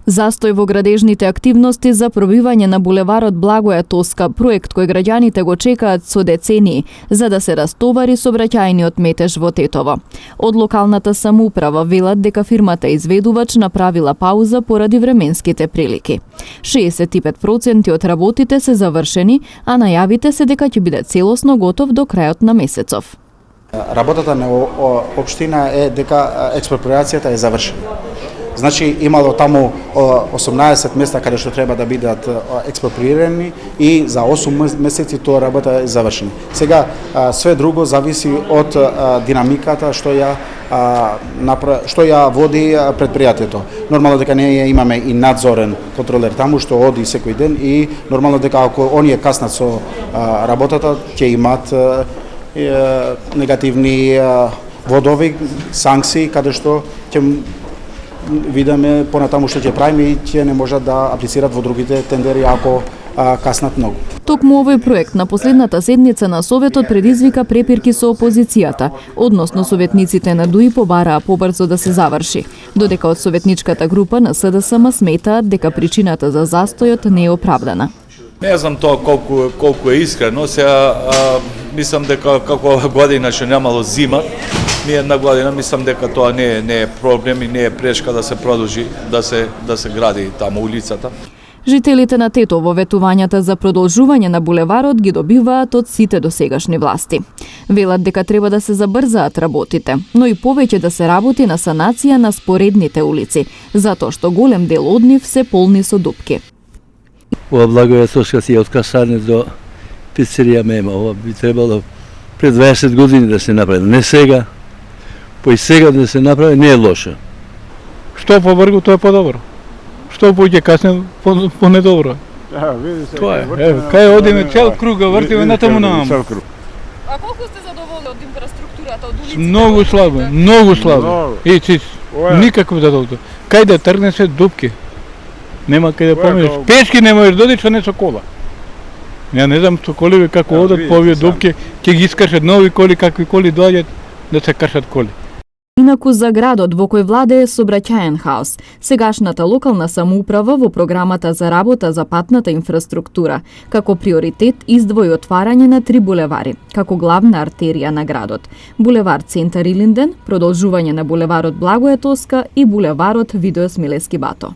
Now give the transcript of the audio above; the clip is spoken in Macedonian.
Застој во градежните активности за пробивање на булеварот Благоја Тоска, проект кој граѓаните го чекаат со децении, за да се растовари сообраќајниот метеж во Тетово. Од локалната самоуправа велат дека фирмата изведувач направила пауза поради временските прилики. 65% од работите се завршени, а најавите се дека ќе биде целосно готов до крајот на месецов. Работата на општина е дека експроприацијата е завршена. Значи, имало таму 18 места каде што треба да бидат експроприирани и за 8 месеци тоа работа е завршена. Сега, све друго зависи од динамиката што ја води предпријатието. Нормално дека ние имаме и надзорен контролер таму што оди секој ден и нормално дека ако оние каснат со работата, ќе имат негативни водови, санкции, каде што ќе видиме понатаму што ќе правиме и ќе не можат да аплицират во другите тендери ако каснат многу. Токму овој проект на последната седница на Советот предизвика препирки со опозицијата, односно советниците на ДУИ побараа побрзо да се заврши, додека од советничката група на СДСМ сметаат дека причината за застојот не е оправдана. Не знам тоа колку е искрено, сега мислам дека како ова година што немало зима, ни една година, мислам дека тоа не е проблем и не е прешка да се продолжи да се гради таму улицата. Жителите на Тетово ветувањата за продолжување на булеварот ги добиваат од сите досегашни власти. Велат дека треба да се забрзаат работите, но и повеќе да се работи на санација на споредните улици, затоа што голем дел од нив се полни со дупки. Ова Благоја Тоска си од касарне до пицерија Мема. Ова би требало пред 20 години да се направи, не сега. Па и сега да се направи не е лошо. Што побрзо, тоа е подобро. Што поќе касне, понедобро. Тоа е. Кај одиме цел круг, вртиме натаму нааму. А колку сте задоволни од инфраструктурата, од улиците? Многу слабо. Никакво задоволство. Кај да тргне се дупки. Нема кај да поминеш. Пешки не можеш да одиш, а не со кола. Ја не знам со коли како одат по овие дупки, ќе ги искршат нови коли, какви коли доаѓат да се кршат коли. Инаку за градот во кој владее сообраќаен хаос, сегашната локална самоуправа во програмата за работа за патната инфраструктура како приоритет издвои отварање на 3 булевари, како главна артерија на градот. Булевар Центар Илинден, продолжување на булеварот Благоја Тоска и булеварот Видојо Смилевски Бато.